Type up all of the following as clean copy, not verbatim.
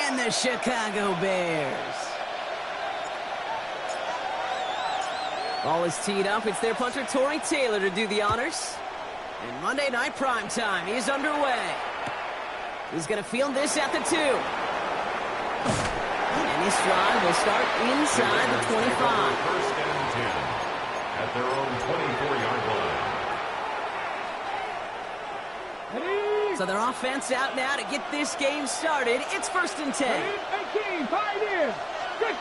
and the Chicago Bears. Ball is teed up. It's their punter, Torrey Taylor, to do the honors. And Monday Night Primetime is underway. He's going to field this at the 2. And this drive will start inside the 25. First and 10 at their own 24-yard line. So their offense out now to get this game started. It's 1st and 10. 18, Pioneers. 60,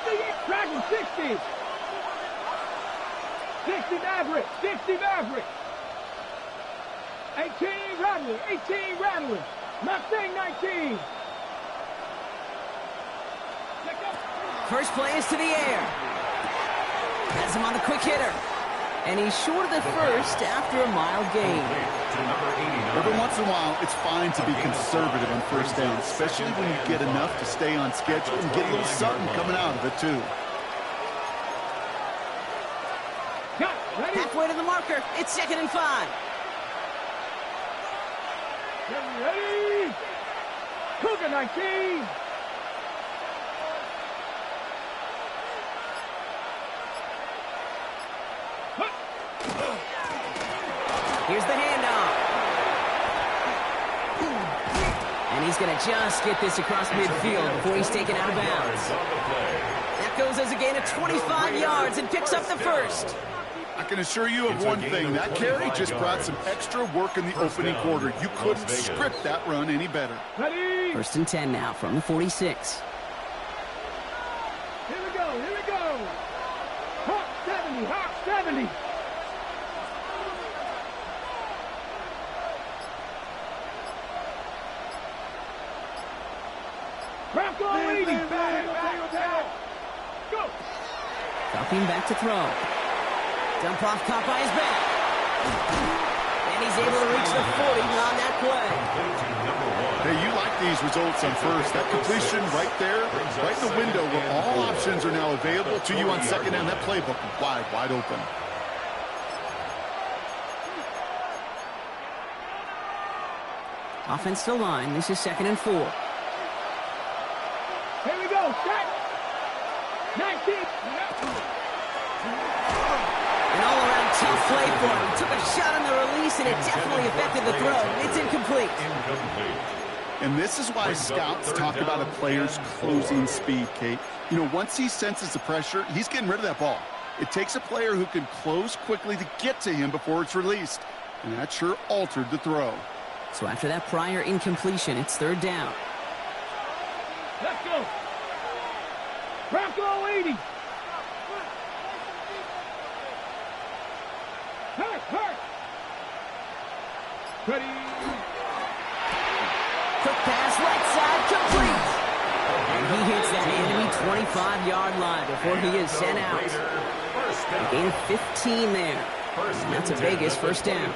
Dragon 60. 60 Maverick, 60 Maverick. 18 Rattler, 18 Rattler. Mustang 19. First play is to the air. Has him on the quick hitter. And he's short of the first after a mild gain. Every once in a while, it's fine to be conservative on first down, especially when you get enough to stay on schedule and get a little something coming out of it, too. Halfway to the marker. It's 2nd and 5. Ready? Cougar 19. Here's the handoff. And he's going to just get this across midfield before he's taken out of bounds. That goes as a gain of 25 yards and picks up the first. I can assure you of one thing. That carry just brought some extra work in the opening quarter. You couldn't script that run any better. Ready? 1st and 10 now from the 46. Here we go, here we go. Hawk 70, Hawk 70. Bronco 80. Back. Go. Dropping back to throw. Dump off caught by his back. And he's able to reach the 40 on that play. Hey, you like these results on first. That completion right there, right in the window where all options are now available to you on second down. That playbook wide open. Offense to line. This is 2nd and 4. Here we go. Set. 19. An all-around tough play for him. He took a shot on the release, and it definitely affected the throw. It's incomplete. And this is why scouts talk about a player's closing speed, Kate. You know, once he senses the pressure, he's getting rid of that ball. It takes a player who can close quickly to get to him before it's released. And that sure altered the throw. So after that prior incompletion, it's 3rd down. Let's go. Bronco 80. Hurt. Ready. Quick pass, right side, complete. And he hits that enemy 25-yard line before he is sent out. A gain of 15 there. And that's a Vegas 1st down.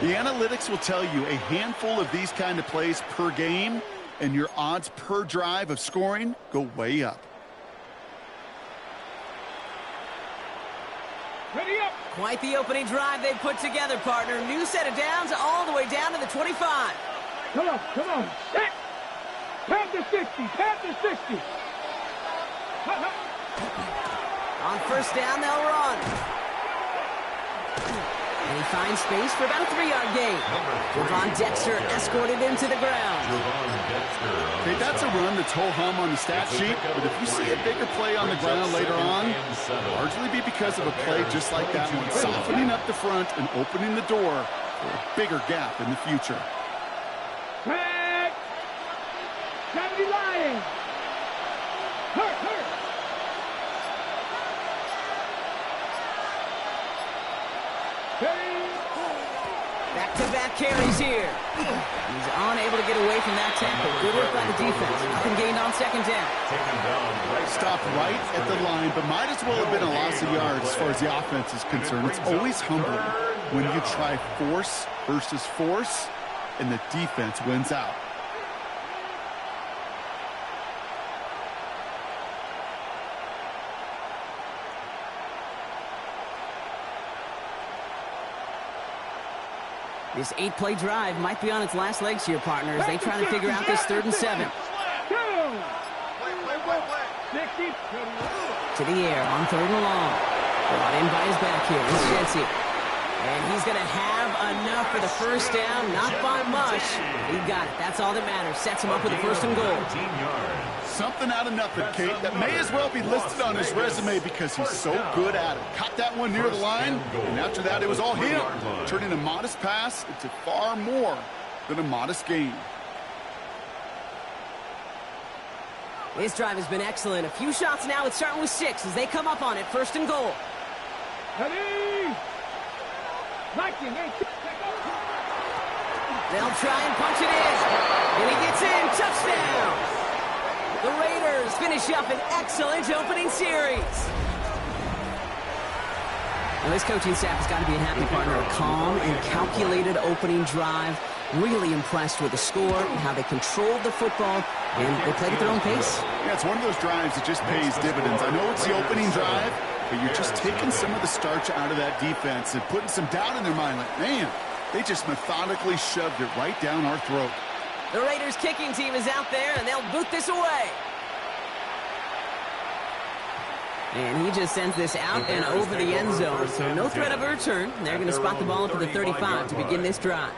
The analytics will tell you a handful of these kind of plays per game, and your odds per drive of scoring go way up. Ready up. Quite the opening drive they've put together, partner. New set of downs all the way down to the 25. Come on. Set. Panther 60. On 1st down, they'll run. And he finds space for about a 3-yard gain. Javon Dexter escorted him to the ground. Okay, that's a run that's ho-hum on the stat sheet, but if you see a bigger play on the ground later on, it'll largely be because of a play just like that one, softening up the front and opening the door for a bigger gap in the future. Back. 70 Lions. Hurt. Back-to-back carries here. He's unable to get away from that tackle. Good work by the defense. Nothing gained on 2nd down. Stopped right at the line, but might as well have been a loss of yards as far as the offense is concerned. It's always humbling when you try force versus force, and the defense wins out. This 8-play drive might be on its last legs here, partners. They try to figure out this 3rd and 7. 60. To the air on 3rd and long. Brought in by his back here. It's Jency. And he's going to have enough for the first down. Not by much. He got it. That's all that matters. Sets him up with the 1st and goal. Something out of nothing, Kate. That may as well be listed on his resume because he's so good at it. Caught that one near the line, and after that, it was all him. Turning a modest pass into far more than a modest gain. This drive has been excellent. A few shots now. It's starting with 6 as they come up on it. 1st and goal. Ready? They'll try and punch it in. And he gets in. Touchdown. The Raiders finish up an excellent opening series. Now, this coaching staff has got to be a happy partner. A calm and calculated opening drive. Really impressed with the score and how they controlled the football, and they played at their own pace. Yeah, it's one of those drives that just pays dividends. I know it's the opening drive, but you're just taking some of the starch out of that defense and putting some doubt in their mind. Like, man, they just methodically shoved it right down our throat. The Raiders kicking team is out there, and they'll boot this away. And he just sends this out and over the end zone, so no threat of a return. They're going to spot the ball up to the 35 to begin this drive.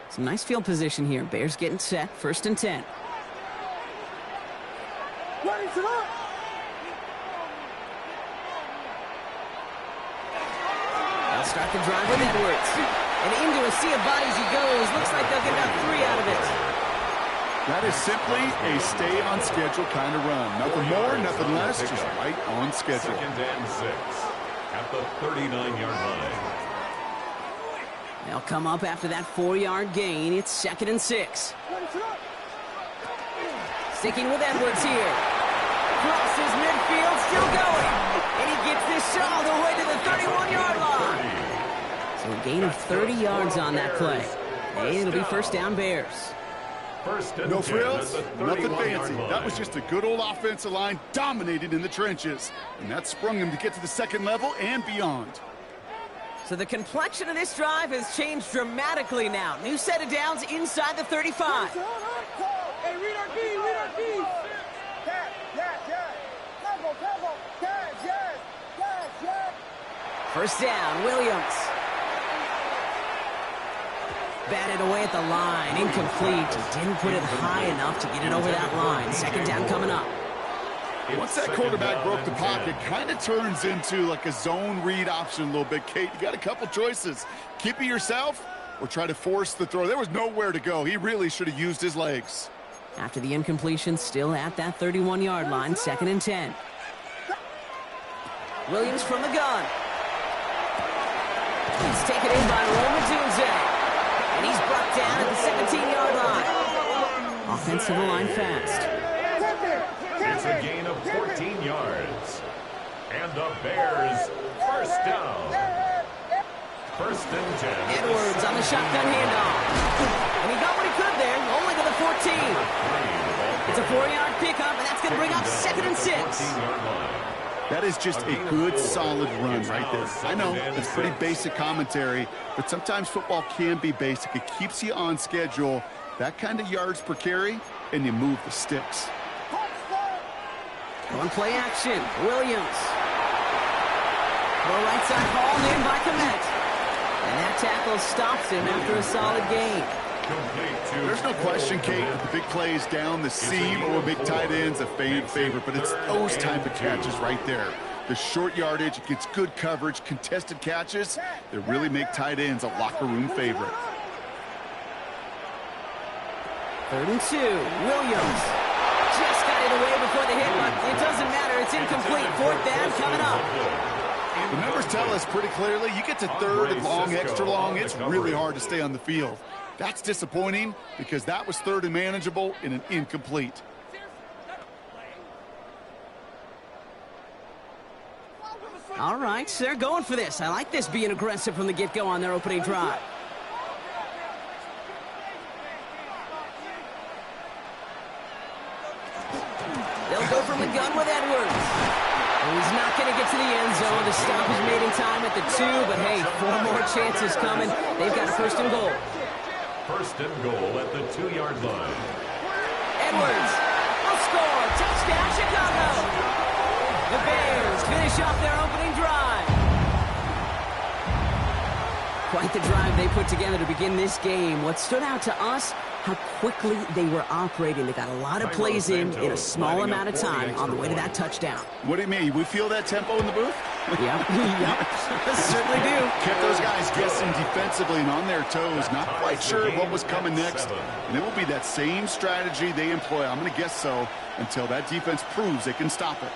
Some nice field position here. Bears getting set. 1st and 10. They'll start the drive with Edwards. And into a sea of bodies he goes. Looks like they'll get about 3 out of it. That is simply a stay-on-schedule kind of run. Nothing more, nothing less, just right on schedule. 2nd and 6 at the 39-yard line. They'll come up after that 4-yard gain. It's 2nd and 6. Sticking with Edwards here. Crosses midfield, still going. And he gets this shot all the way to the 31-yard line. So a gain of 30 yards on that play. And it'll be 1st down Bears. No frills, nothing fancy. That was just a good old offensive line dominated in the trenches. And that sprung him to get to the 2nd level and beyond. So the complexion of this drive has changed dramatically now. New set of downs inside the 35. Hey, read our key, read our key. First down, Williams. Batted away at the line, incomplete. Didn't put it high enough to get it over that line. 2nd down coming up. Once that quarterback broke the pocket, kind of turns into like a zone read option a little bit, Kate. You got a couple choices. Keep it yourself or try to force the throw. There was nowhere to go. He really should have used his legs. After the incompletion, still at that 31-yard line, 2nd and 10. Williams from the gun. He's taken in by Roma Dunze. And he's brought down at the 17-yard line. Offensive line fast. It's a gain of 14 yards. And the Bears, 1st down. 1st and 10. Edwards on the shotgun handoff. And he got what he could there, only to the 14. It's a 4-yard pickup, and that's going to bring up 2nd and 6. That is just a good, solid run right there. I know, it's pretty basic commentary, but sometimes football can be basic. It keeps you on schedule, that kind of yards per carry, and you move the sticks. On play action, Williams. Low right side hauled in by Komet. And that tackle stops him after a solid gain. There's no question, Kate, that the big plays down the seam or big tight ends a fan favorite, but it's those type of catches right there. The short yardage, it gets good coverage, contested catches that really make tight ends a locker room favorite. 3rd and 2, Williams. Just got it away before the hit, but it doesn't matter. It's incomplete. 4th down coming up. The numbers tell us pretty clearly, you get to 3rd and long, extra long, it's really hard to stay on the field. That's disappointing because that was 3rd and manageable in an incomplete. All right, they're going for this. I like this being aggressive from the get-go on their opening drive. They'll go from the gun with Edwards. He's not going to get to the end zone. The stop is made in time at the 2, but hey, 4 more chances coming. They've got a first and goal. First and goal at the 2-yard line. Edwards will score. Touchdown, Chicago. The Bears finish off their opening drive. Quite the drive they put together to begin this game. What stood out to us, how quickly they were operating. They got a lot of plays in a small amount of time on the way to that touchdown. What do you mean? We feel that tempo in the booth? Yep, certainly do. Kept those guys guessing defensively and on their toes, not quite sure what was coming next. And it will be that same strategy they employ, I'm going to guess so, until that defense proves they can stop it.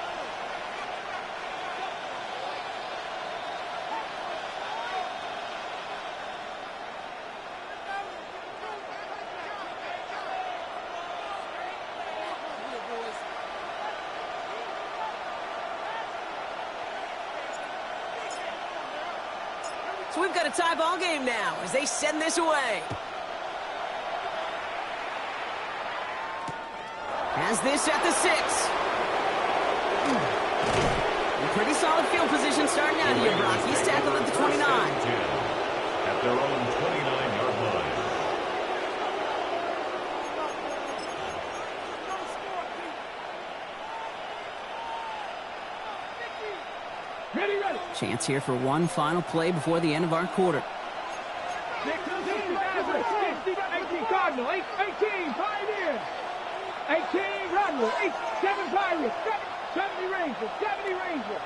So we've got a tie ball game now as they send this away. Has this at the 6. Pretty solid field position starting out here, Brock. He's tackled at the 29. At their own 29-yard line. Ready. Chance here for one final play before the end of our quarter. 18 Cardinal, 18 Pioneers, 18 Rodwell, 7 Pirates, 70 Rangers, 70 Rangers.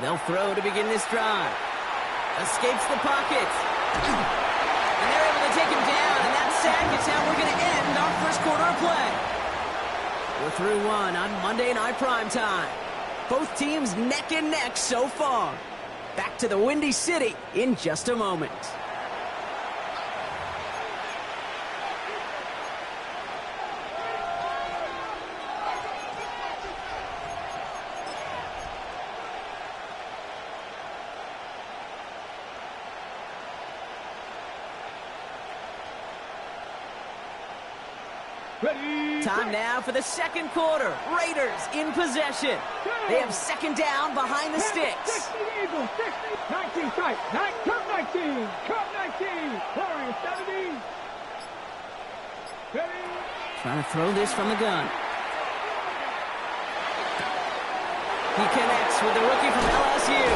They'll throw to begin this drive. Escapes the pocket. And they're able to take him down, and that sack is how we're going to end our first quarter of play. We're through one on Monday Night Primetime. Both teams neck and neck so far. Back to the Windy City in just a moment. Ready. Time now for the second quarter. Raiders in possession. They have second down behind the sticks. 60 Eagles, 60, 19 tight, curve 19, curve 19, Warriors 70. Ready. Trying to throw this from the gun. He connects with the rookie from LSU.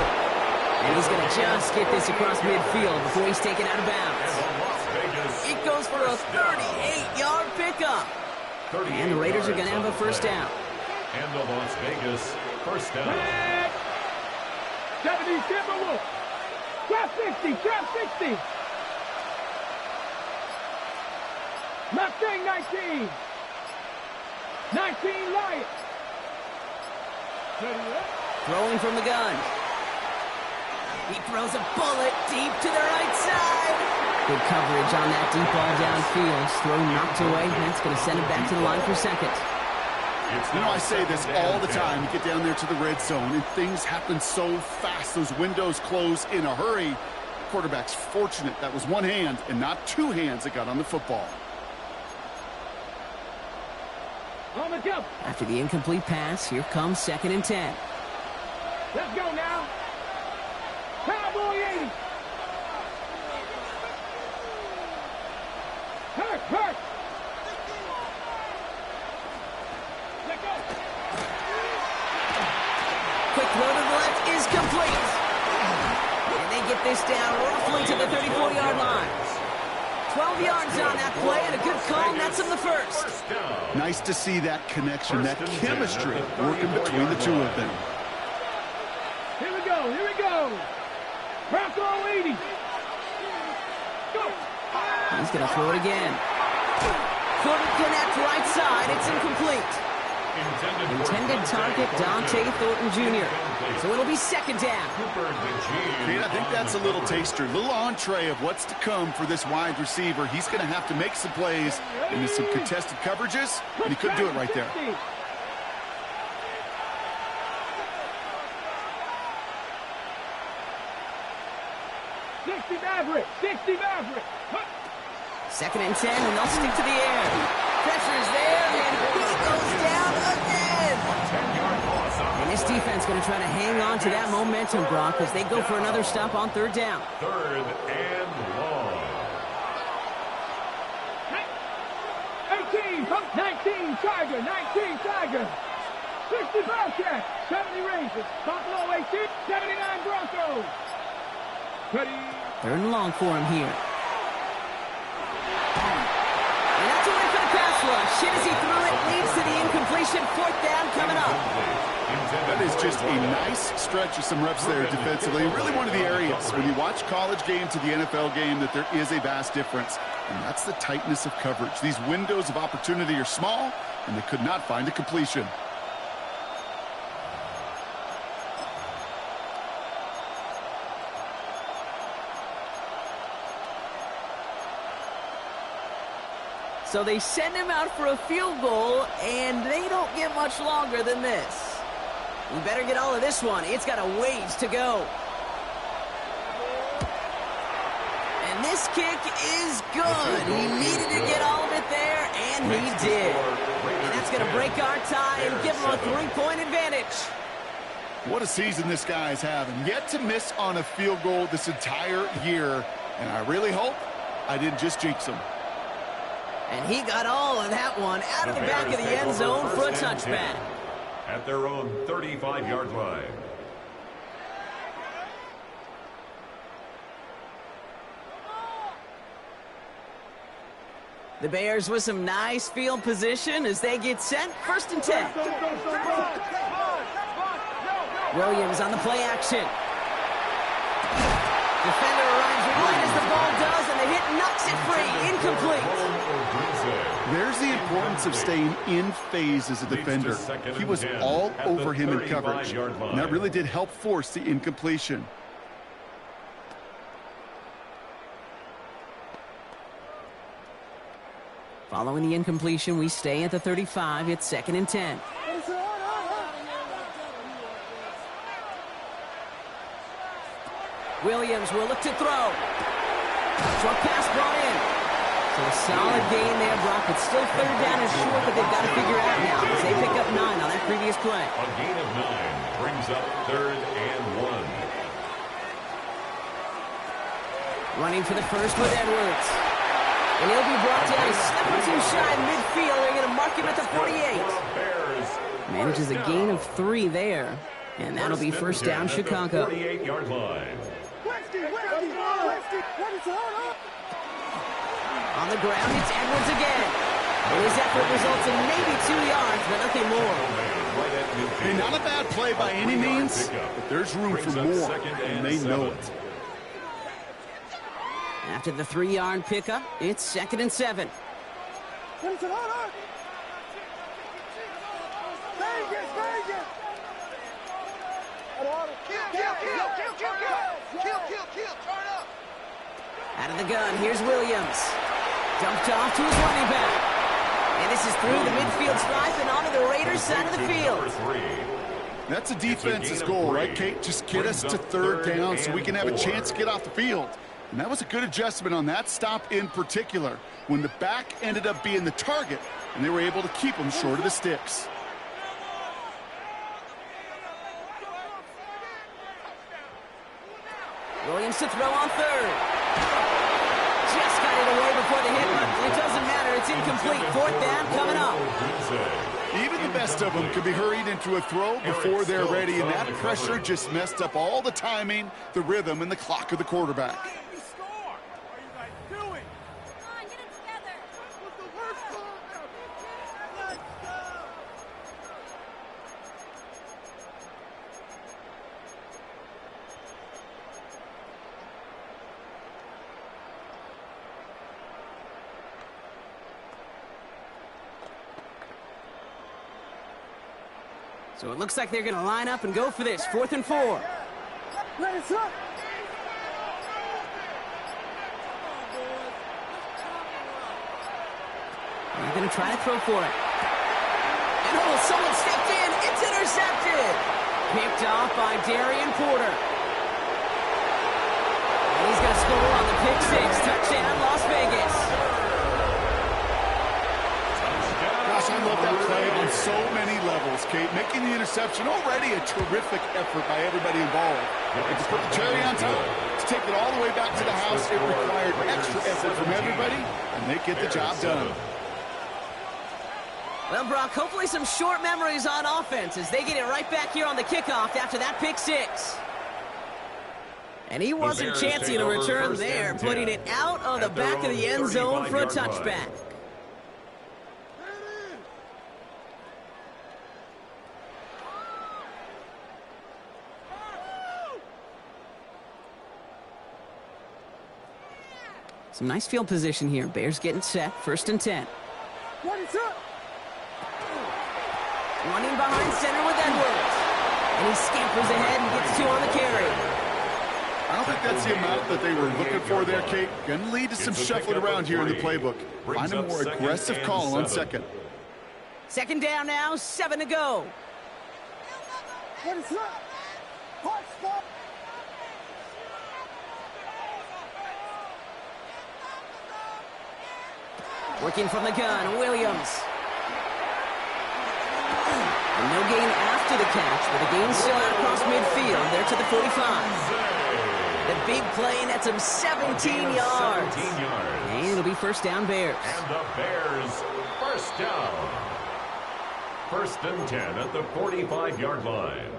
And he's going to just get this across midfield before he's taken out of bounds. It goes for a 38-yard pickup. And the Raiders are going to have a first down. And the Las Vegas first down. 70 Timberwolves. Trap 60, trap 60. Mustang 19. 19 Lions. Throwing from the gun. He throws a bullet deep to the right side. Good coverage on that deep ball downfield. Throw knocked away. That's going to send it back to the line for second. You know, I say this all the time. You get down there to the red zone, and things happen so fast. Those windows close in a hurry. Quarterback's fortunate that was one hand and not two hands that got on the football. On the jump. After the incomplete pass, here comes 2nd and 10. Let's go now. Cowboy 80. Hurt. Let go. Quick throw to the left is complete. And they get this down roughly to the 34-yard line. 12 yards on that play and a good call, and that's in the first. Nice to see that connection, that chemistry working between the two of them. Here we go. Bronco 80. Go. He's going to throw it again. Couldn't connect right side. It's incomplete. Intended target, Dante Thornton Jr. So it'll be 2nd down. I think that's a little taster, a little entree of what's to come for this wide receiver. He's going to have to make some plays into some contested coverages, and he could do it right there. 60 Maverick. 2nd and 10, and they'll stick to the air. Pressure's there, and he goes down again. 10-yard going to try to hang on to that momentum, Brock, as they go for another stop on third down. 3rd and long. 18, 19, Tiger, 19, Tiger. 60 Bobcats, 70 Rangers, Buffalo 18, 79 Broncos. Ready. 3rd and long for him here. And that's away for the pass rush. Shit as he threw it, leads to the incompletion. 4th down coming up. That is just a nice stretch of some reps there defensively. Really one of the areas when you watch college game to the NFL game that there is a vast difference. And that's the tightness of coverage. These windows of opportunity are small, and they could not find a completion. So they send him out for a field goal, and they don't get much longer than this. You better get all of this one. It's got a ways to go. And this kick is good. He needed to get all of it there, and he did. And that's going to break our tie and give him a 3-point advantage. What a season this guy's having. Yet to miss on a field goal this entire year. And I really hope I didn't just jinx him. And he got all of that one out of the back of the end zone for a touchback. At their own 35-yard line. The Bears with some nice field position as they get set. 1st and 10. Williams on the play action. Defender arrives right as the ball does, and the hit knocks it free. Incomplete. There's the importance of staying in phase as a defender. He was all over him in coverage, and that really did help force the incompletion. Following the incompletion, we stay at the 35. It's 2nd and 10. Williams will look to throw. Short pass brought in. So a solid gain there, Brock. It's still 3rd down and short, but they've got to figure it out now as they pick up 9 on that previous play. A gain of 9 brings up 3rd and 1. Running for the first with Edwards. And he'll be brought down a step or two shy of midfield. They're going to mark him at the 48. Manages a gain of 3 there. And that'll be 1st down, Chicago. 48-yard line. On the ground, it's Edwards again. And his effort results in maybe 2 yards, but nothing more. Hey, not a bad play by any means, but there's room for more, and they know it. After the 3-yard pickup, it's 2nd and 7. Out of the gun, here's Williams. Dumped off to his running back. And this is through the midfield stripe and onto the Raiders' side of the field. That's a defense's goal, right, Kate? Just get us to 3rd down so we can have a chance to get off the field. And that was a good adjustment on that stop in particular, when the back ended up being the target, and they were able to keep him short of the sticks. Williams to throw on 3rd. Just got it away before the hit, but it doesn't matter. It's incomplete. 4th down coming up. Even the best of them can be hurried into a throw before they're ready, and that pressure just messed up all the timing, the rhythm, and the clock of the quarterback. So it looks like they're going to line up and go for this. 4th and 4. Let it up. They're going to try to throw for it. And oh, someone stepped in. It's intercepted. Picked off by Darian Porter. And he's going to score on the pick 6. Touchdown, Las Vegas. Gosh, I love that play on so many levels, Kate. Making the interception already a terrific effort by everybody involved. And to put the cherry on top, to take it all the way back to the house, it required extra effort from everybody, and they get the job done. Well, Brock, hopefully some short memories on offense as they get it right back here on the kickoff after that pick six. And he wasn't chancing a return there, putting it out on the back of the end zone for a touchback. Some nice field position here. Bears getting set. 1st and 10. Running behind center with Edwards. And he scampers ahead and gets 2 on the carry. I don't think that's the amount that they were looking for there, Kate. Going to lead to some shuffling around here in the playbook. Find a more aggressive call on 2nd. 2nd down now, 7 to go. Working from the gun, Williams. And no gain after the catch, but a gain still out across midfield. There to the 45. The big play nets him 17 yards. And it'll be 1st down Bears. And the Bears, 1st down. 1st and 10 at the 45-yard line.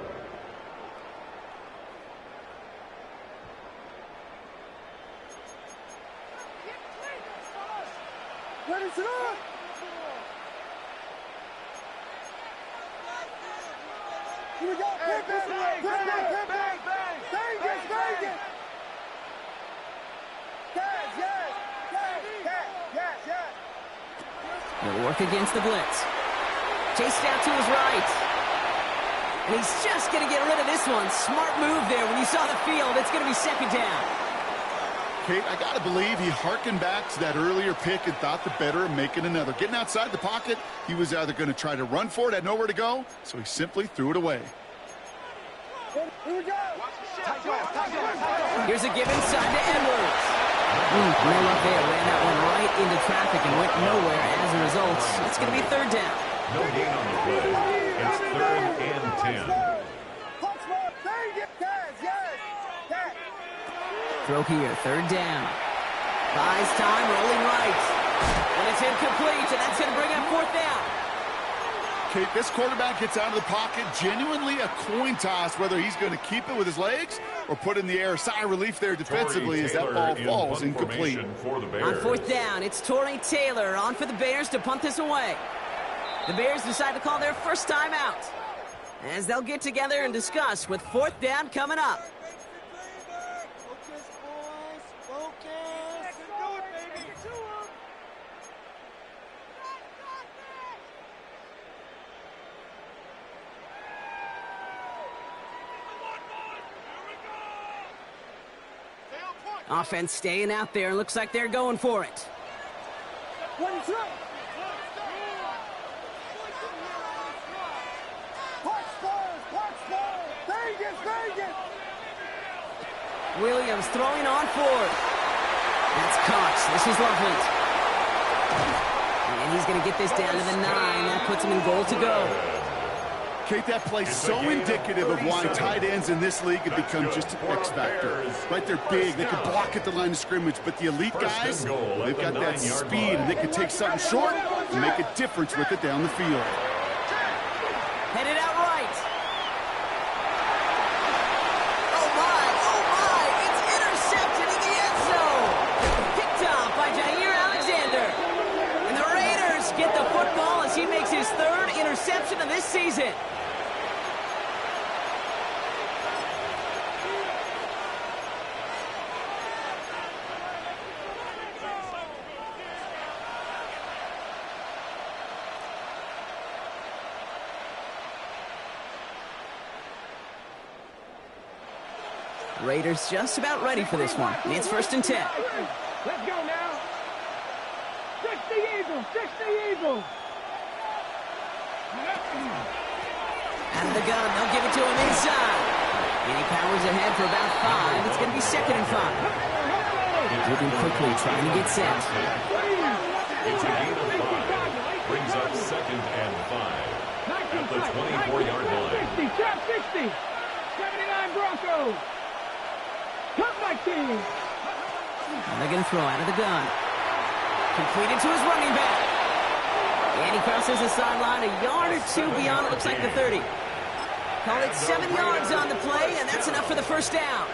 Here we go. He'll work against the blitz. Chased out to his right. And he's just going to get rid of this one. Smart move there when you saw the field. It's going to be 2nd down. Kate, I got to believe he hearkened back to that earlier pick and thought the better of making another. Getting outside the pocket, he was either going to try to run for it, had nowhere to go, so he simply threw it away. Here's a give inside to Edwards. No luck there. Ran that one right into traffic and went nowhere as a result. It's going to be 3rd down. No gain on the play. It's 3rd and 10. Throw here, 3rd down. Buys time, rolling right. And it's incomplete, and that's going to bring up 4th down. Kate, this quarterback gets out of the pocket, genuinely a coin toss, whether he's going to keep it with his legs or put in the air. Sigh of relief there defensively as that ball falls incomplete. On 4th down, it's Torrey Taylor on for the Bears to punt this away. The Bears decide to call their first time out as they'll get together and discuss with 4th down coming up. Offense staying out there. Looks like they're going for it. Williams throwing on 4th. That's Cox. This is lovely. And he's going to get this down to the 9. That puts him in goal to go. Kate, that play's so indicative of why tight ends in this league have become just an X factor. Right, they're big, they can block at the line of scrimmage, but the elite guys, they've got that speed, and they can take something short and make a difference with it down the field. Headed out right. Oh my, it's intercepted in the end zone. Picked off by Jair Alexander. And the Raiders get the football as he makes his 3rd interception of this season. Raiders just about ready for this one. It's 1st and 10. Let's go now. 60 Eagles, 60 Eagles. Out of the gun, they'll give it to him inside. And he powers ahead for about 5. It's going to be 2nd and 5. Moving quickly, trying to get set. It's a gain of 5. Brings up 2nd and 5 at the 24-yard line. 60, trap 60. 79 Broncos. Comeback team. And they're going to throw out of the gun. Completed to his running back. And he crosses the sideline a yard or two beyond, it looks like the 30. Call it 7 yards on the play, and that's enough for the first down.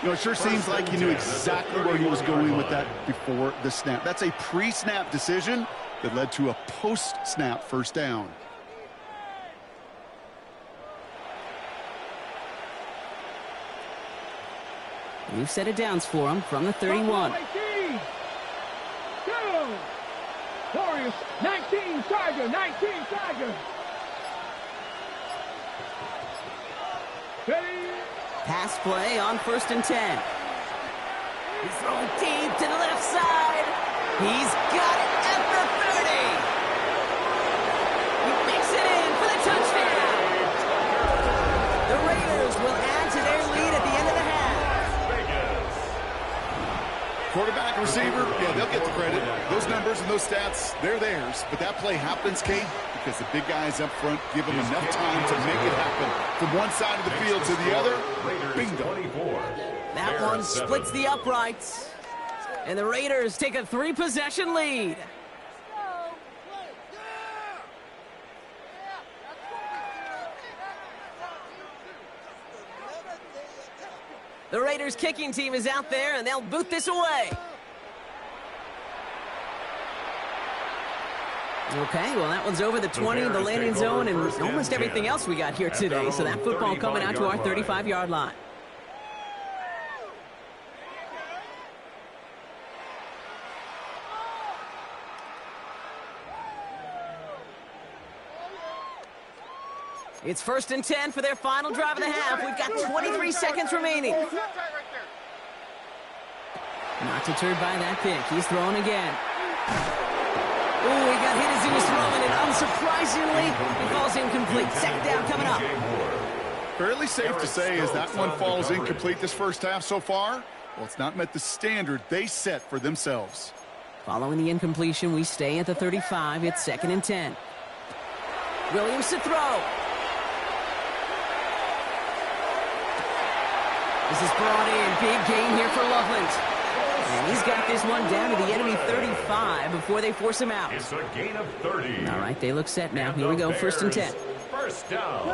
You know, it sure seems like he knew exactly where he was going with that before the snap. That's a pre-snap decision that led to a post-snap first down. We've set it downs for him from the 31. Warriors, 19 Tiger, 19 Tiger. Pass play on 1st and 10. He's throwing deep to the left side. He's got it at the 30. He makes it in for the touchdown. The Raiders will add to their lead at the end of the half. Quarterback, receiver, yeah, they'll get the credit. Those numbers and those stats, they're theirs. But that play happens, Kate, because the big guys up front give them enough time to make it happen. From one side of the field to the other, bingo. That one splits the uprights. And the Raiders take a 3-possession lead. The Raiders kicking team is out there, and they'll boot this away. Okay, well, that one's over the 20, the landing zone, and almost everything else we got here today. So that football coming out to our 35-yard line. It's 1st and 10 for their final drive of the half. We've got 23 seconds remaining. Not deterred by that pick. He's throwing again. Oh, he got hit as he was throwing, and unsurprisingly, he falls incomplete. 2nd down coming up. Fairly safe to say as that one falls incomplete this first half so far. Well, it's not met the standard they set for themselves. Following the incompletion, we stay at the 35. It's 2nd and 10. Williams to throw. This is brought in. Big gain here for Loveland. And he's got this one down to the enemy 35 before they force him out. It's a gain of 30. All right, they look set now. Here we go, 1st and 10. First down.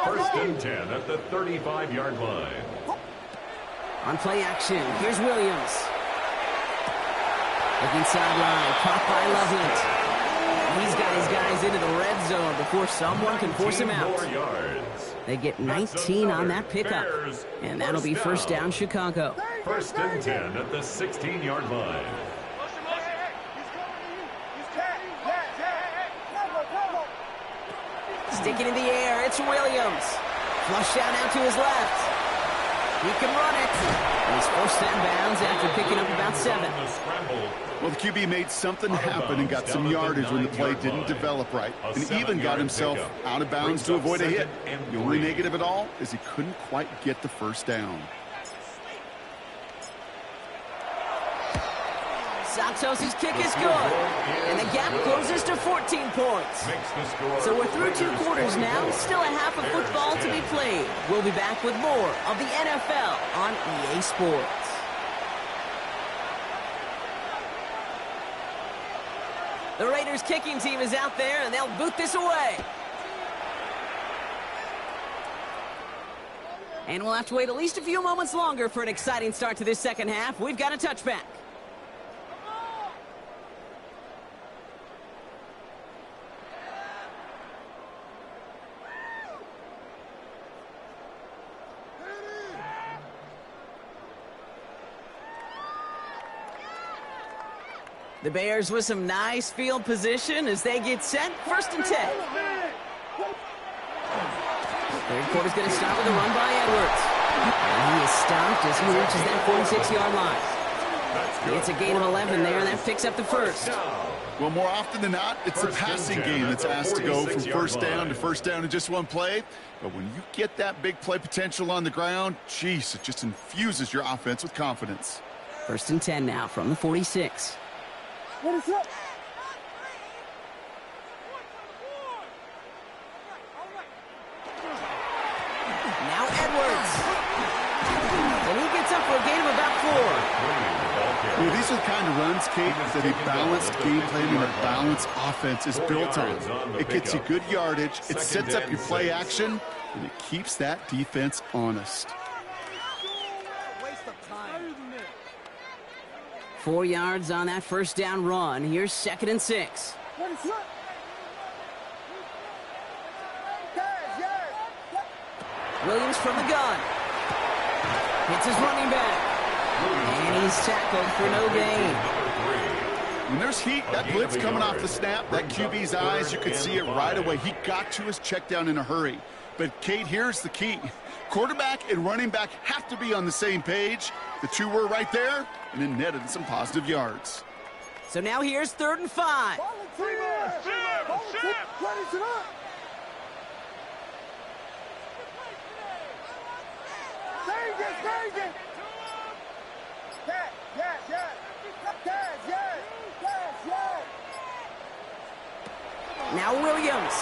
1st and 10 at the 35-yard line. On play action, here's Williams. Looking sideline, caught by Loveland. He's got his guys into the red zone before someone can force him out. They get 19 on that pickup, and that'll be first down Chicago. 1st and 10 at the 16-yard line. Sticking in the air, it's Williams. Flush out out to his left. He can run it. And he's forced out of bounds after picking up about 7. Well, the QB made something happen and got some yardage when the play didn't develop right, and even got himself out of bounds to avoid a hit. The only negative at all is he couldn't quite get the first down. Santos' kick is good, and the gap closes to 14 points. So we're through 2 quarters now, still a half of football to be played. We'll be back with more of the NFL on EA Sports. The Raiders kicking team is out there, and they'll boot this away. And we'll have to wait at least a few moments longer for an exciting start to this second half. We've got a touchback. The Bears with some nice field position as they get set. 1st and 10. Third quarter's going to start with a run by Edwards. And he is stopped as he reaches that 46-yard line. It's a gain of 11 there, and that picks up the first. Well, more often than not, it's the passing game that's asked to go from first down to first down in just one play. But when you get that big play potential on the ground, geez, it just infuses your offense with confidence. 1st and 10 now from the 46. You know, these are the kind of runs, Kate, that a balanced game plan and a balanced offense is built on. It gets you good yardage, it sets up your play action, and it keeps that defense honest. 4 yards on that first down run. Here's 2nd and 6. Williams from the gun. Hits his running back. And he's tackled for no gain. When there's heat, that blitz coming off the snap, that QB's eyes, you could see it right away. He got to his check down in a hurry. But, Kate, here's the key. Quarterback and running back have to be on the same page. The two were right there, and it netted some positive yards. So now here's 3rd and 5. Now Williams.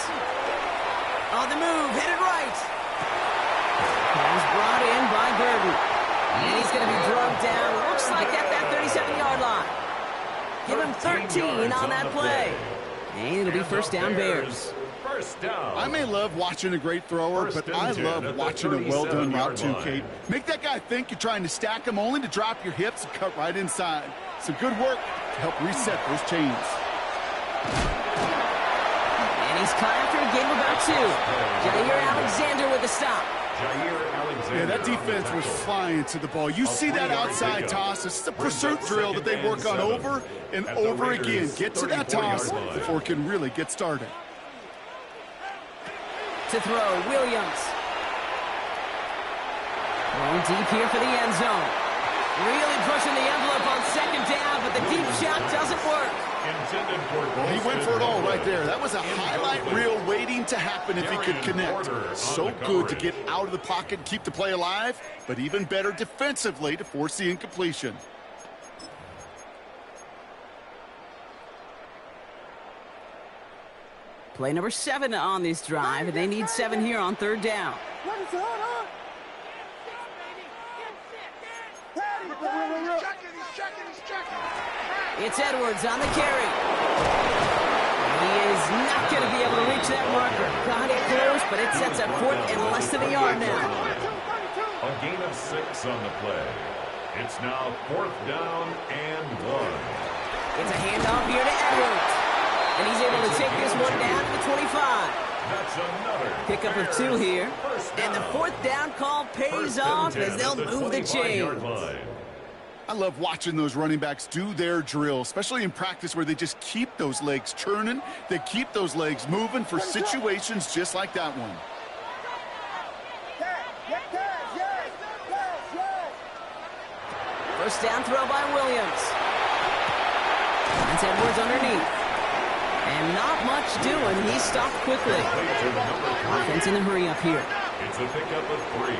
On the move, headed right. He's brought in by Burton. And he's going to be drugged down. Looks like at that 37-yard line. Give him 13 on that play. And it'll be first down Bears. First down. I may love watching a great thrower, but I love watching a well-done route too, Kate. Make that guy think you're trying to stack him, only to drop your hips and cut right inside. Some good work to help reset those chains. And he's caught after a game about 2. Jair Alexander with the stop. Yeah, that defense was flying to the ball. You see that outside toss. This is a pursuit drill that they work on over and over again. Get to that toss before it can really get started. To throw, Williams. Going deep here for the end zone. Really pushing the envelope on 2nd down, but the deep shot doesn't work. Well, he went for it all right there. That was a highlight reel waiting to happen if he could connect. So good to get out of the pocket and keep the play alive, but even better defensively to force the incompletion. Play number 7 on this drive, and they need 7 here on 3rd down. It's Edwards on the carry. He is not going to be able to reach that marker. Got it close, but it sets up 4th and less than a yard now. A gain of 6 on the play. It's now 4th down and 1. It's a handoff here to Edwards. And he's able to take this one down to the 25. That's another pickup of 2 here. And the 4th down call pays off as they'll move the chains. I love watching those running backs do their drill, especially in practice where they just keep those legs churning. They keep those legs moving for situations just like that one. First down throw by Williams. That's Edwards underneath. And not much doing. He stopped quickly. Offense in a hurry up here. It's a pickup of 3.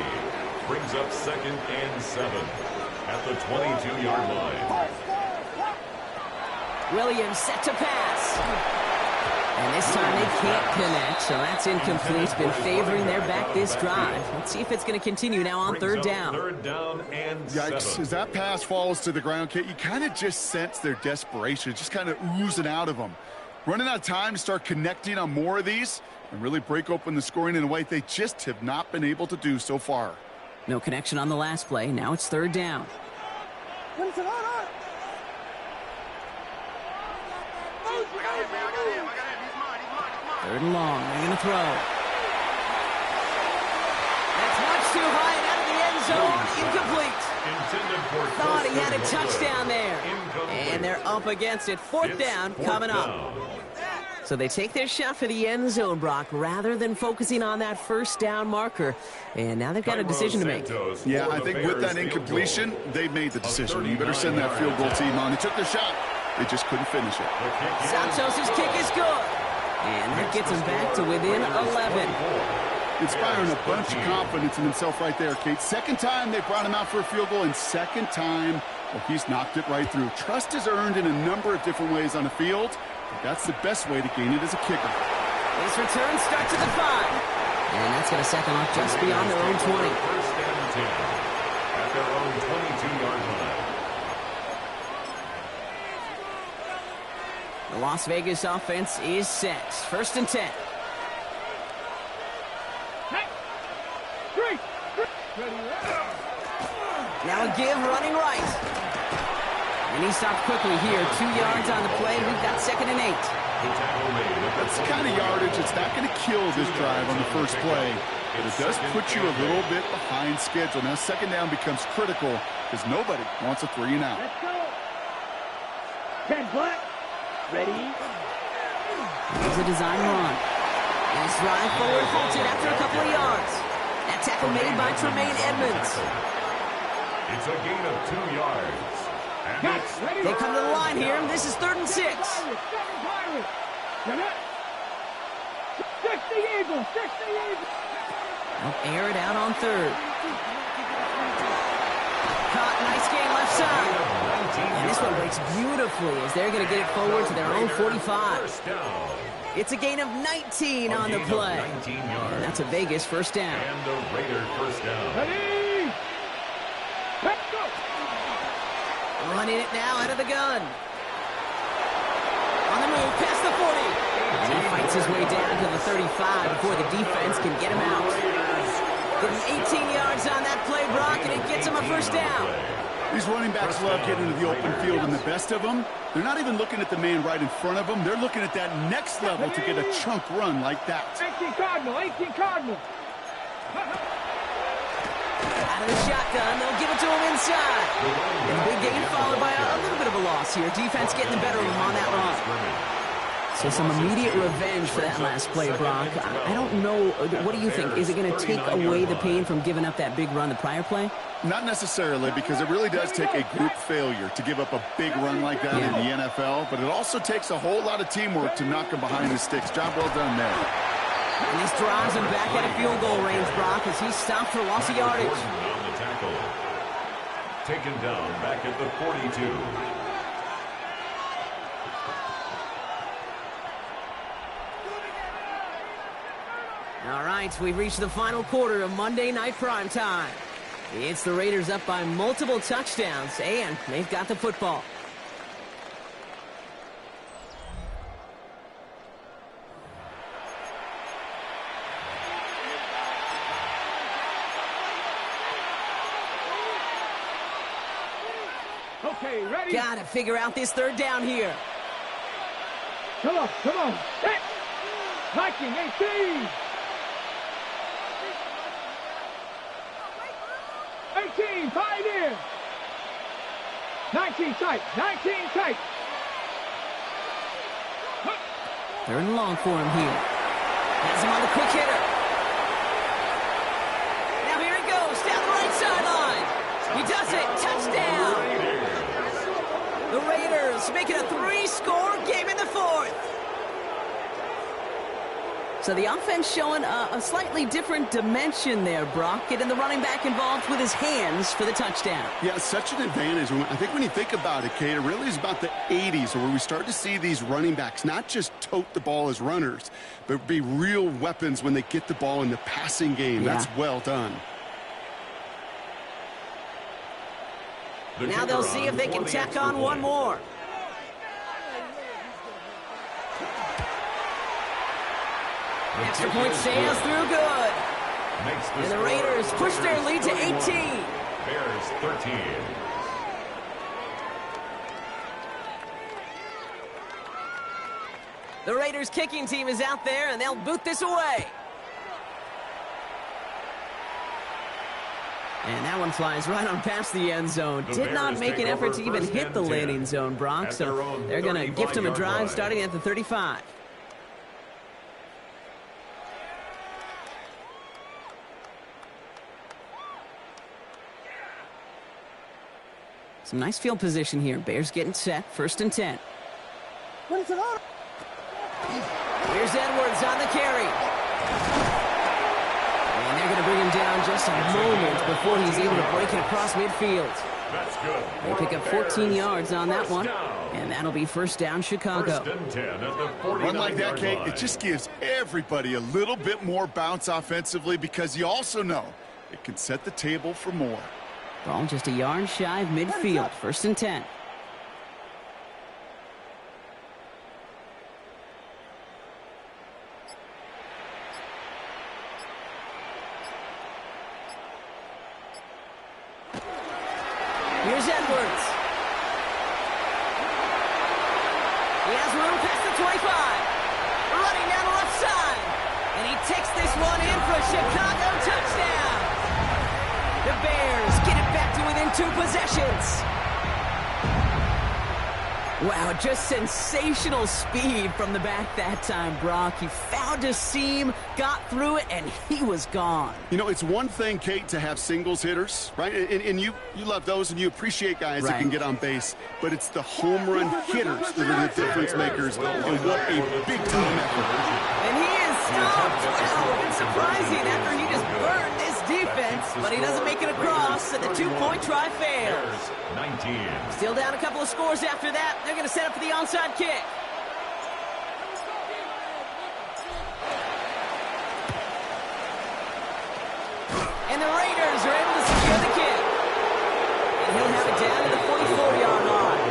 Brings up 2nd and 7 at the 22-yard line. Williams set to pass. And this time they can't connect, so that's incomplete. It's been favoring their back this drive. Let's see if it's going to continue now on 3rd down. 3rd down and 7. Yikes, as that pass falls to the ground, Kate, you kind of just sense their desperation, just kind of oozing out of them. Running out of time to start connecting on more of these and really break open the scoring in a way they just have not been able to do so far. No connection on the last play. Now it's 3rd down. 3rd and long. They're going to throw. That's much too high and out of the end zone. Incomplete. Thought he had a touchdown there. And they're up against it. 4th down coming up. So they take their shot for the end zone, Brock, rather than focusing on that first down marker. And now they've got a decision to make. Yeah, I think with that incompletion, they made the decision. You better send that field goal team on. They took their shot. They just couldn't finish it. Santos' kick is good. And that gets him back to within 11. Inspiring a bunch of confidence in himself right there, Kate. 2nd time they brought him out for a field goal, and 2nd time, well, he's knocked it right through. Trust is earned in a number of different ways on the field. That's the best way to gain it as a kicker. His return starts at the 5. And that's going to set them up just beyond their own 20. First down 10 at their own 22-yard line. The Las Vegas offense is set. 1st and 10. Now a give, running right. And he stopped quickly here. 2 yards on the play. We've got 2nd and 8. That's the kind of yardage that's not going to kill this drive on the first play, but it does put you a little bit behind schedule. Now 2nd down becomes critical because nobody wants a 3 and out. Let's go. 10 black. Ready. Here's a design run. And his drive forward halted after a couple of yards. That tackle made by Tremaine Edmonds. It's a gain of 2 yards. And They come to the line here. This is 3rd and 6. 60 Eagles. 60 Eagles. They'll air it out on 3rd. Caught, nice game left side. And this one breaks beautifully as they're going to get it forward to their own 45. first down. It's a gain of 19 on the play. 19 yards. And that's a Vegas 1st down. And the Raider first down. Ready. Let's go. Running it now out of the gun. On the move, past the 40. And he fights his way down to the 35 before the defense can get him out. Give him 18 yards on that play, Brock, and it gets him a 1st down. These running backs love getting into the open field, and the best of them, they're not even looking at the man right in front of them. They're looking at that next level to get a chunk run like that. 18 Cardinal. 18 Cardinal. Out of the shotgun, they'll give it to him inside. And the big gain followed by a little bit of a loss here. Defense getting the better of him on that run. So some immediate revenge for that last play, Brock. I don't know. What do you think? Is it going to take away the pain from giving up that big run the prior play? Not necessarily, because it really does take a group failure to give up a big run like that in the NFL, but it also takes a whole lot of teamwork to knock him behind the sticks. Job well done there. And this drives him back at a field goal range, Brock, as he stopped for loss of yardage. On the tackle. Taken down back at the 42. All right, we've reached the final quarter of Monday Night Primetime. It's the Raiders up by multiple touchdowns, and they've got the football. Okay, ready. Got to figure out this 3rd down here. Come on. Set. Viking 18. 18, 5 in. 19 tight. 19 tight. 3rd and long for him here. Has him on the quick hitter. Now here he goes down the right sideline. He does it. Touchdown. The Raiders make it a 3-score game in the 4th. So the offense showing a slightly different dimension there, Brock. Getting the running back involved with his hands for the touchdown. Yeah, such an advantage. I think when you think about it, Kate, it really is about the 80s where we start to see these running backs not just tote the ball as runners, but be real weapons when they get the ball in the passing game. Yeah. That's well done. Now they'll see if they can tack on one more. Extra point sails through good. And the Raiders push their lead to 18. Bears 13. The Raiders kicking team is out there, and they'll boot this away. And that one flies right on past the end zone. Did not make an effort to even hit the landing zone, Brock. So they're going to gift him a drive starting at the 35. Some nice field position here. Bears getting set. 1st and 10. Here's Edwards on the carry. And they're going to bring him down just a moment before he's able to break it across midfield. That's good. They pick up 14 yards on that one. And that'll be 1st down Chicago. 1st and 10 at the 49 Run like that, Kate, line. it just gives everybody a little bit more bounce offensively because you also know it can set the table for more. Ball just a yard shy of midfield. 1st and 10. Edwards. He has room past the 25. Running down the left side. And he takes this one in for a Chicago touchdown. The Bears get it back to within 2 possessions. Wow, just sensational speed from the back that time, Brock. He found a seam, got through it, and he was gone. You know, it's one thing, Kate, to have singles hitters, right? And you love those, and you appreciate guys that can get on base. But it's the home run hitters that are the difference makers, and what a big team effort. And he is stopped. Wow, it's surprising after he just burned this defense, but he doesn't make it across, and the 2-point try fails. 19. Still down a couple of scores after that. They're going to set up for the onside kick. And the Raiders are able to secure the kick. And he'll have it down to the 44-yard line.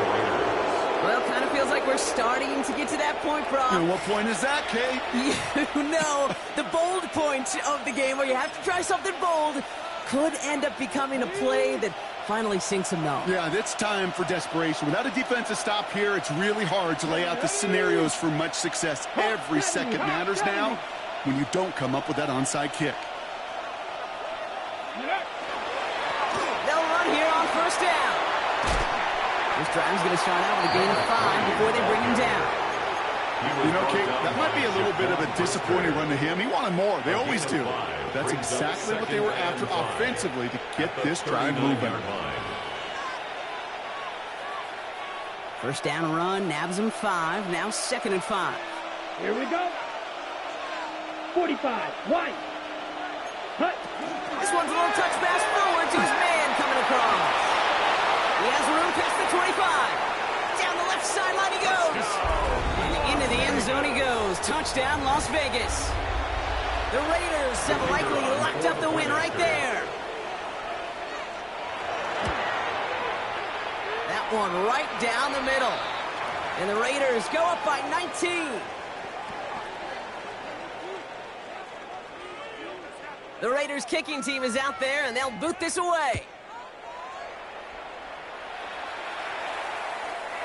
Well, kind of feels like we're starting to get to that point, Brock. And what point is that, Kate? You know, the bold point of the game where you have to try something bold could end up becoming a play that finally sinks him though. Yeah, it's time for desperation. Without a defensive stop here, it's really hard to lay out the scenarios for much success. Every second matters now when you don't come up with that onside kick. They'll run here on first down. This drive's going to start out with a gain of 5 before they bring him down. You know, Kate, that might be a little bit of a disappointing run to him. He wanted more. They always do. That's exactly what they were after offensively to get this drive moving. First down run, nabs him 5. Now 2nd and 5. Here we go. 45, White. Cut. This one's a little touch pass forward to his man coming across. He has room past the 25. Down the left sideline he goes. And into the end zone he goes. Touchdown, Las Vegas. The Raiders have likely locked up the win right there. That one right down the middle. And the Raiders go up by 19. The Raiders kicking team is out there, and they'll boot this away.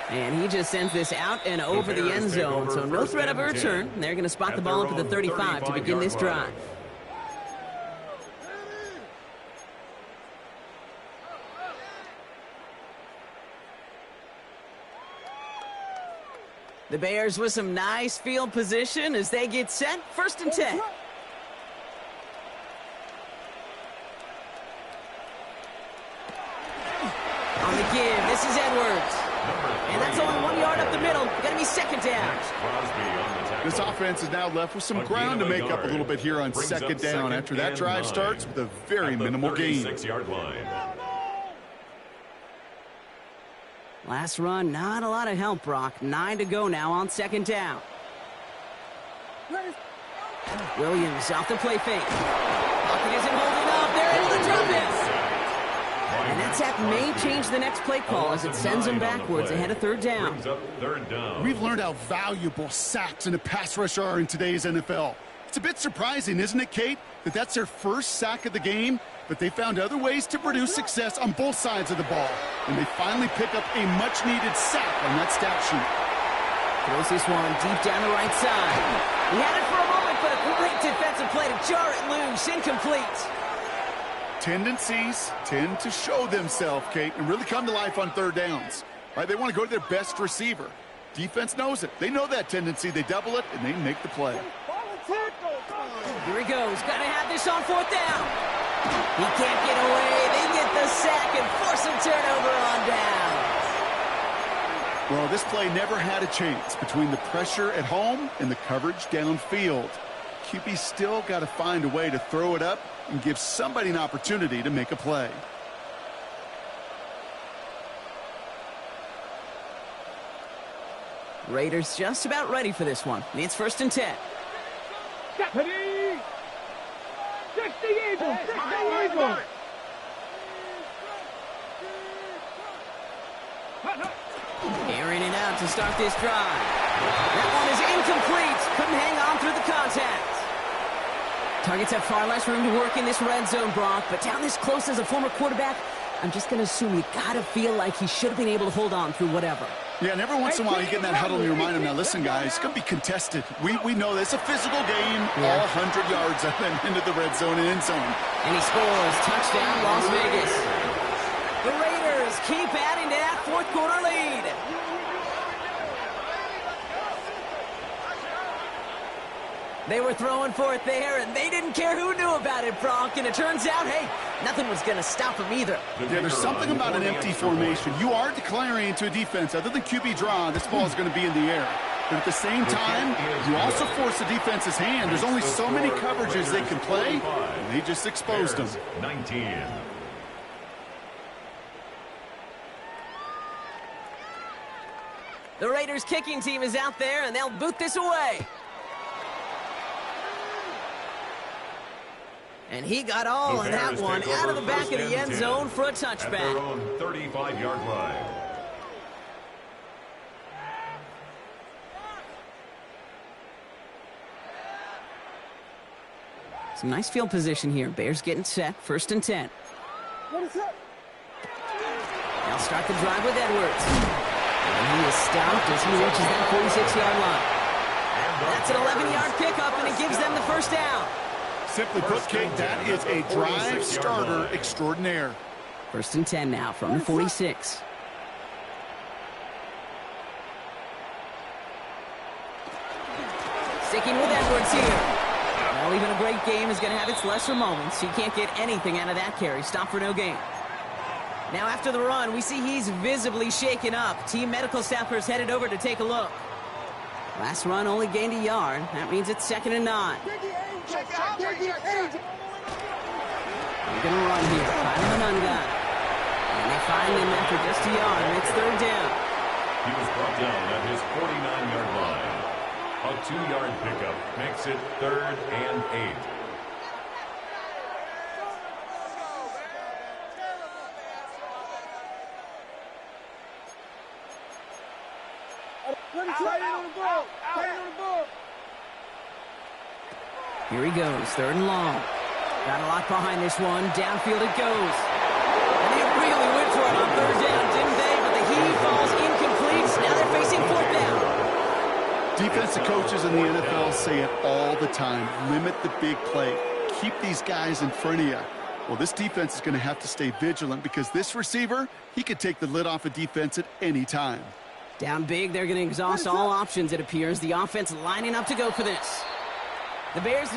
And he just sends this out and over the end zone, so no threat of a return. They're going to spot the ball up at the 35 to begin this drive. The Bears with some nice field position as they get set. 1st and 10. On the give, this is Edwards. And that's only 1 yard up the middle. Going to be 2nd down. This offense is now left with some ground to make up a little bit here on 2nd down after that drive starts with a very minimal gain. 36-yard line. Last run, not a lot of help, Brock. 9 to go now on 2nd down. Williams off the play fake. Pocket isn't holding up. They're able to drop it. And that sack may change the next play call as it sends them backwards ahead of 3rd down. We've learned how valuable sacks in a pass rush are in today's NFL. It's a bit surprising, isn't it, Kate, that that's their first sack of the game, but they found other ways to produce success on both sides of the ball. And they finally pick up a much-needed sack on that stat sheet. Throws this one deep down the right side. He had it for a moment, but a great defensive play to jar it loose. Incomplete. Tendencies tend to show themselves, Kate, and really come to life on 3rd downs. Right? They want to go to their best receiver. Defense knows it. They know that tendency. They double it, and they make the play. Here he goes. Got to have this on 4th down. He can't get away. They get the sack and force a turnover on down. Well, this play never had a chance between the pressure at home and the coverage downfield. QB still got to find a way to throw it up and give somebody an opportunity to make a play. Raiders just about ready for this one. It's 1st and 10. 60 Eagles! 60 Eagles! Airing it out to start this drive. That one is incomplete. Couldn't hang on through the contact. Targets have far less room to work in this red zone, Brock, but down this close as a former quarterback, I'm just going to assume you got to feel like he should have been able to hold on through whatever. Yeah, and every once in a while you get in that huddle and you remind him, now listen, guys, it's going to be contested. We know this. It's a physical game, all 100 yards and then into the red zone and end zone. And he scores. Touchdown, Las Vegas. The Raiders keep adding to that fourth quarter lead. They were throwing for it there, and they didn't care who knew about it, Bronk. And it turns out, hey, nothing was going to stop them either. Yeah, there's something about an empty formation. You are declaring into a defense. Other than QB draw, this ball is going to be in the air. But at the same time, you also force the defense's hand. There's only so many coverages they can play, and they just exposed them. 19. The Raiders kicking team is out there, and they'll boot this away. And he got all of that one out of the back of the end zone for a touchback. At their own 35-yard line. Some nice field position here. Bears getting set. 1st and 10. They'll start the drive with Edwards. And he is stopped as he reaches that 46-yard line. That's an 11-yard pickup, and it gives them the first down. Simply put, Kate, that is a drive starter extraordinaire. 1st and 10 now from the 46. Sticking with Edwards here. Well, even a great game is going to have its lesser moments. You can't get anything out of that carry. Stop for no gain. Now after the run, we see he's visibly shaken up. Team medical staffers headed over to take a look. Last run only gained a yard. That means it's 2nd and 9. They're going to run here. Find the none guy. And they find him after just a yard, and it's 3rd down. He was brought down at his 49-yard line. A 2-yard pickup makes it 3rd and 8. Here he goes, 3rd and long. Got a lot behind this one. Downfield it goes. And they really went for it on 3rd down, didn't they? But the heave falls incomplete. Now they're facing 4th down. Defensive coaches in the NFL say it all the time. Limit the big play. Keep these guys in front of you. Well, this defense is going to have to stay vigilant because this receiver, he could take the lid off a defense at any time. Down big, they're going to exhaust all options, it appears. The offense lining up to go for this. The Bears...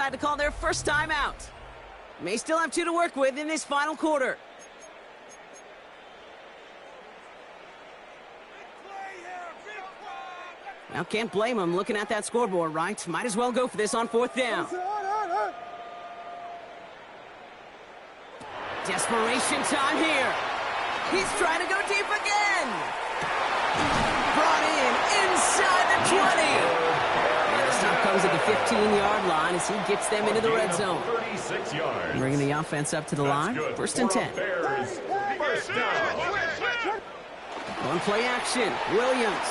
decide to call their first time out. May still have 2 to work with in this final quarter. Now, can't blame them looking at that scoreboard, right? Might as well go for this on 4th down. Desperation time here. He's trying to go deep again. Brought in inside the 20. And the stop comes at the 15-yard line as he gets them into the red zone. 36 yards. Bringing the offense up to the line. 1st and 10. Bears. First down. One play action. Williams.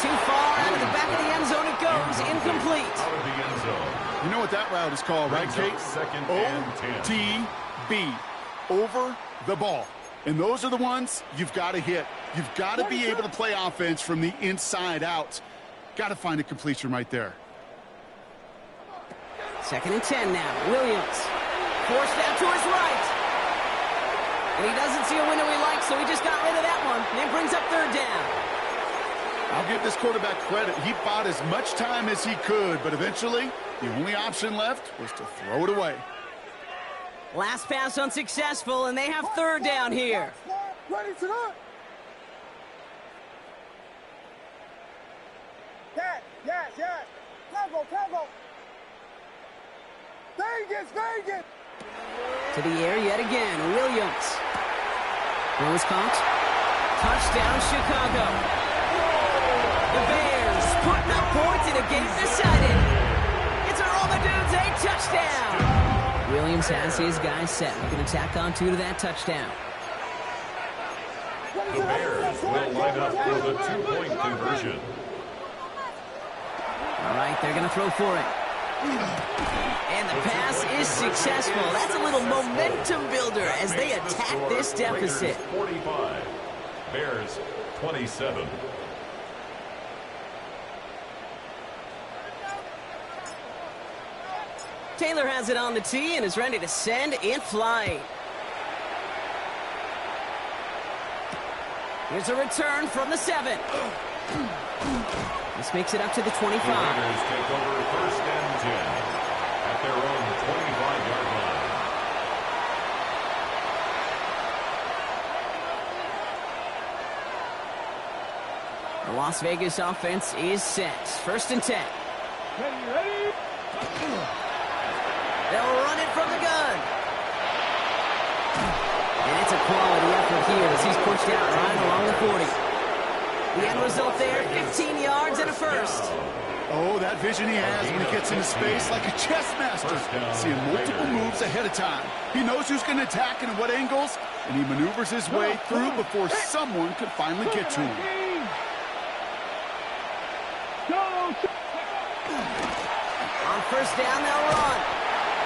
Too far out of the back of the end zone it goes. Incomplete. Out of the end zone. You know what that route is called, right, Kate? Second and 10. OTB. Over the ball. And those are the ones you've got to hit. You've got to be able to play offense from the inside out. Got to find a completion right there. 2nd and 10 now. Williams. Forced out to his right. And he doesn't see a window he likes, so he just got rid of that one. And it brings up 3rd down. I'll give this quarterback credit. He bought as much time as he could, but eventually the only option left was to throw it away. Last pass unsuccessful, and they have 3rd down here. Ready to go. Yes. Tempo. Vegas. To the air yet again. Williams. Throw is caught. Touchdown, Chicago. The Bears putting up points in a game decided. It's a roll the dudes, a touchdown. Williams has his guys set. He can tack on 2 to that touchdown. The Bears will line up for the 2-point conversion. All right, they're going to throw for it. And the pass is successful. That's a little momentum builder as they attack this deficit. 45, Bears 27. Taylor has it on the tee and is ready to send in flight. Here's a return from the 7. This makes it up to the 25. The Raiders take over 1st and 10 at their own 25-yard line. The Las Vegas offense is set. 1st and 10. Ready. They'll run it from the gun. And it's a quality effort here as he's pushed out right along the 40. The end result there, 15 yards and a first. Oh, that vision he has when he gets into space like a chess master. Seeing multiple moves ahead of time. He knows who's going to attack and at what angles, and he maneuvers his way through before someone could finally get to him. On 1st down, they'll run.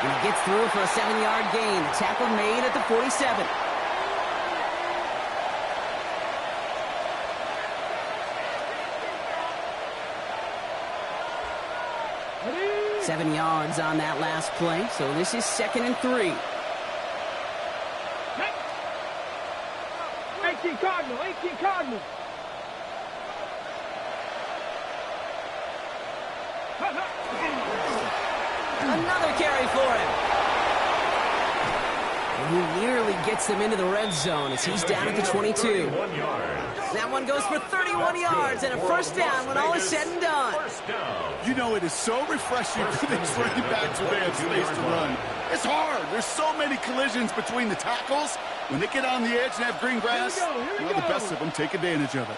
And he gets through for a 7-yard gain. The tackle made at the 47. Ready. 7 yards on that last play, so this is 2nd and 3. 18 Cardinal, 18 Cardinal. Another carry for him. And he nearly gets them into the red zone as he's down at the 22. That one goes for 31 yards and a 1st down when all is said and done. You know, it is so refreshing for these running backs when they have space to run. It's hard. There's so many collisions between the tackles. When they get on the edge and have green grass, the best of them take advantage of it.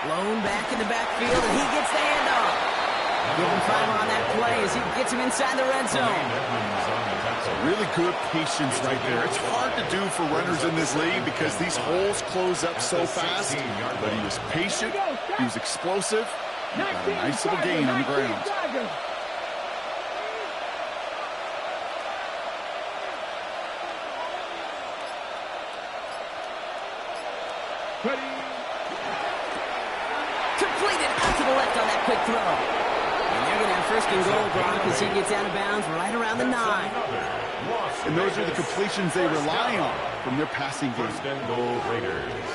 Blown back in the backfield, and he gets the handoff. Give him 5 on that play as he gets him inside the red zone. Really good patience right there. It's hard to do for runners in this league because these holes close up so fast. But he was patient, he was explosive, and got a nice little gain on the ground. Completed out to the left on that quick throw. And they're going to have 1st and goal, Brock, as he gets out of bounds right around the 9. And those are the completions they rely on from their passing game. 1st and goal, Raiders.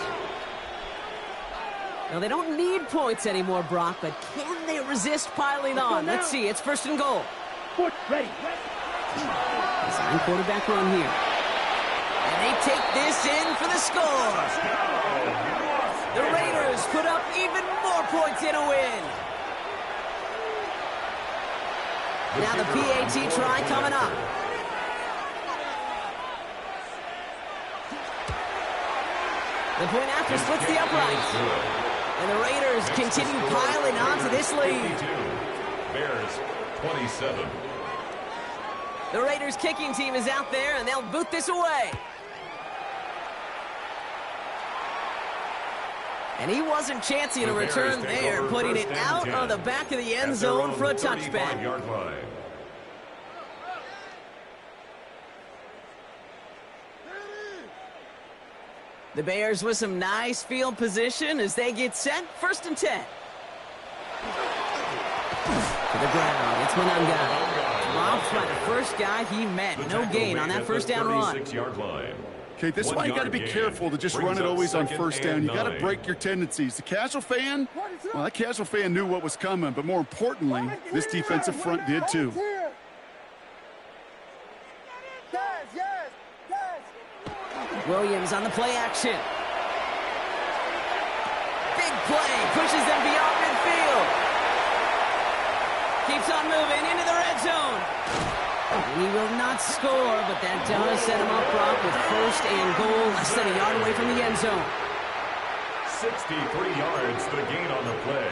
Now, they don't need points anymore, Brock, but can they resist piling on? Let's see. It's 1st and goal. Foot ready. Design quarterback run here. And they take this in for the score. The Raiders put up even more points in a win. Now the PAT try coming up. The point after splits the uprights. And the Raiders continue piling onto this lead. Bears 27. The Raiders kicking team is out there, and they'll boot this away. And he wasn't chancing a return there, putting it out on the back of the end zone for a touchback. The Bears with some nice field position as they get set. 1st and 10. To the ground. It's Monanga. Dropped by the first guy he met. No gain on that 1st down run. Okay, this is why you got to be careful to just run it always on 1st down. You got to break your tendencies. The casual fan, well, that casual fan knew what was coming, but more importantly, this defensive front did too. Williams on the play action. Big play, pushes them beyond midfield. Keeps on moving into the red zone. And He will not score, but that does set him up, Brock, with first and goal, less than a yard away from the end zone. 63 yards the gain on the play.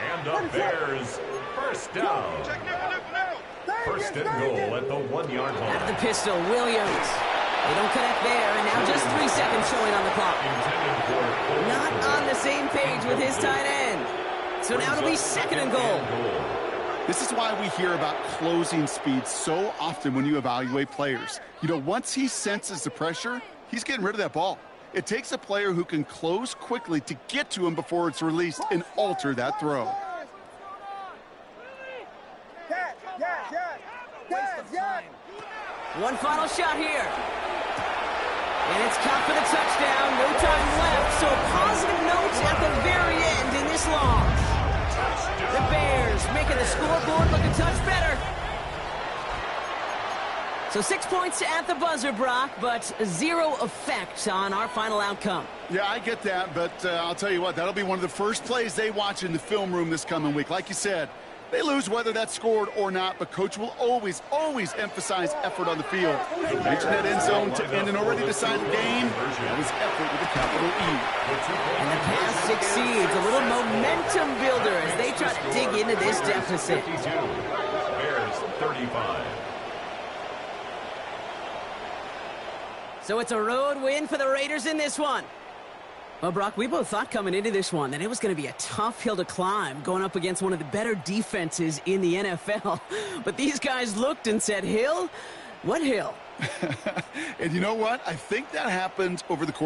And the Bears first down. First and goal at the 1-yard line. Out of the pistol, Williams. They don't connect there, and now just 3 seconds showing on the clock. Not on the same page with his tight end. So now it'll be second and goal. This is why we hear about closing speed so often when you evaluate players. You know, once he senses the pressure, he's getting rid of that ball. It takes a player who can close quickly to get to him before it's released and alter that throw. One final shot here. And it's caught for the touchdown. No time left, so positive notes at the very end in this loss. The Bears making the scoreboard look a touch better. So 6 points at the buzzer, Brock, but 0 effect on our final outcome. Yeah, I get that, but I'll tell you what, that'll be one of the first plays they watch in the film room this coming week. Like you said, they lose whether that's scored or not, but Coach will always emphasize effort on the field. You mentioned that end zone to end an already decided game. That was effort with a capital E. And the pass succeeds. A little momentum builder as they try to dig into this deficit. Bears 35. So it's a road win for the Raiders in this one. Well, Brock, we both thought coming into this one that it was going to be a tough hill to climb going up against one of the better defenses in the NFL. But these guys looked and said, hill? What hill? And you know what? I think that happened over the course